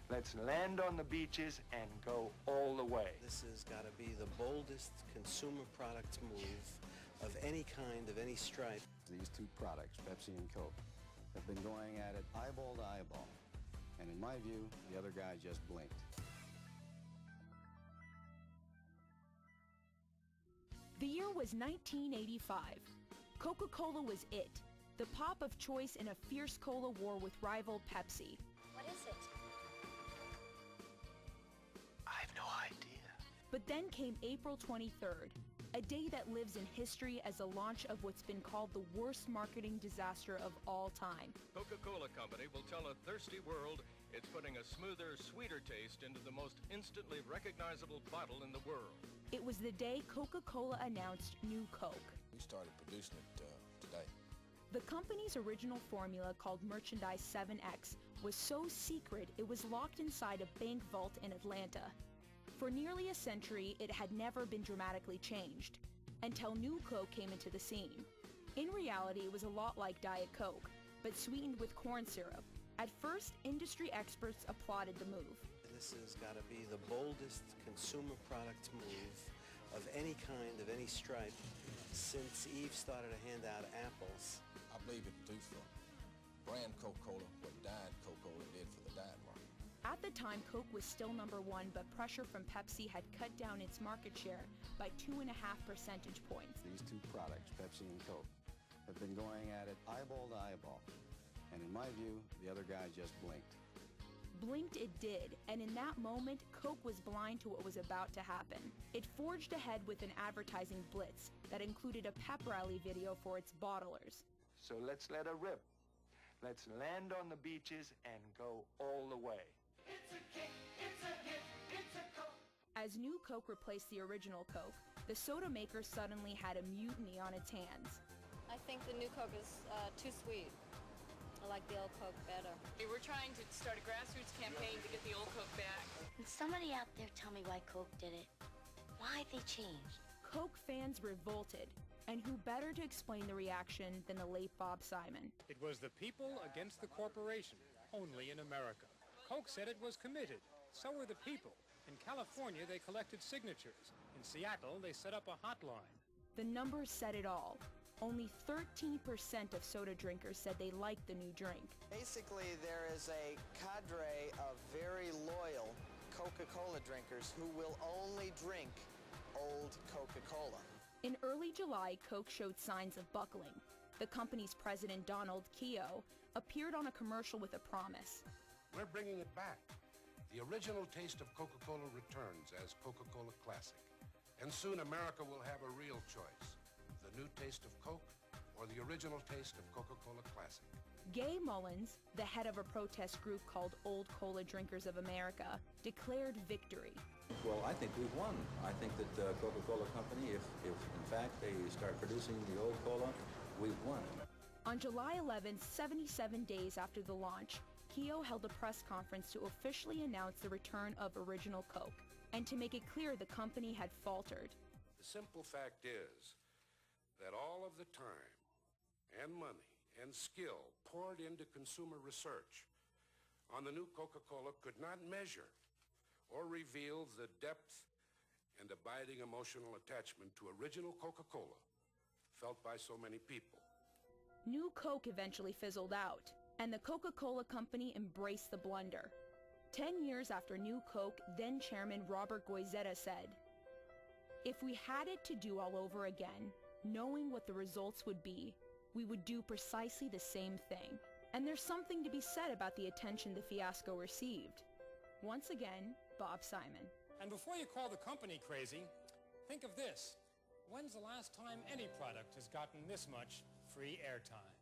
Let's land on the beaches and go all the way. This has got to be the boldest consumer product move of any kind, of any stripe. These two products, Pepsi and Coke, have been going at it eyeball to eyeball. And in my view, the other guy just blinked. The year was 1985. Coca-Cola was it, the pop of choice in a fierce cola war with rival Pepsi. What is it? I have no idea. But then came April 23rd, a day that lives in history as the launch of what's been called the worst marketing disaster of all time. Coca-Cola Company will tell a thirsty world it's putting a smoother, sweeter taste into the most instantly recognizable bottle in the world. It was the day Coca-Cola announced New Coke. We started producing it today. The company's original formula, called Merchandise 7X, was so secret it was locked inside a bank vault in Atlanta. For nearly a century, it had never been dramatically changed, until New Coke came into the scene. In reality, it was a lot like Diet Coke, but sweetened with corn syrup. At first, industry experts applauded the move. This has got to be the boldest consumer product move of any kind, of any stripe, since Eve started to hand out apples. I believe it will do for brand Coca-Cola what Diet Coca-Cola did for the diet market. At the time, Coke was still #1, but pressure from Pepsi had cut down its market share by 2.5 percentage points. These two products, Pepsi and Coke, have been going at it eyeball to eyeball. And in my view, the other guy just blinked. Blinked it did, and in that moment, Coke was blind to what was about to happen. It forged ahead with an advertising blitz that included a pep rally video for its bottlers. So let's let her rip. Let's land on the beaches and go all the way. It's a kick, it's a hit, it's a Coke. As New Coke replaced the original Coke, the soda maker suddenly had a mutiny on its hands. I think the new Coke is too sweet. I like the old Coke better. We're trying to start a grassroots campaign to get the old Coke back. Can somebody out there tell me why Coke did it? Why they changed? Coke fans revolted, and who better to explain the reaction than the late Bob Simon? It was the people against the corporation, only in America. Coke said it was committed. So were the people. In California, they collected signatures. In Seattle, they set up a hotline. The numbers said it all. Only 13% of soda drinkers said they liked the new drink. Basically, there is a cadre of very loyal Coca-Cola drinkers who will only drink old Coca-Cola. In early July, Coke showed signs of buckling. The company's president, Donald Keogh, appeared on a commercial with a promise. We're bringing it back. The original taste of Coca-Cola returns as Coca-Cola Classic. And soon America will have a real choice. The new taste of Coke or the original taste of Coca-Cola Classic. Gay Mullins, the head of a protest group called Old Cola Drinkers of America, declared victory. Well, I think we've won. I think that the Coca-Cola Company, if in fact they start producing the old cola, we've won. On July 11th, 77 days after the launch, Keogh held a press conference to officially announce the return of original Coke, and to make it clear the company had faltered. The simple fact is that all of the time and money and skill poured into consumer research on the new Coca-Cola could not measure or reveal the depth and abiding emotional attachment to original Coca-Cola felt by so many people. New Coke eventually fizzled out, and the Coca-Cola Company embraced the blunder. 10 years after New Coke, then Chairman Robert Goizeta said, "If we had it to do all over again, knowing what the results would be, we would do precisely the same thing." And there's something to be said about the attention the fiasco received. Once again, Bob Simon. And before you call the company crazy, think of this. When's the last time any product has gotten this much free airtime?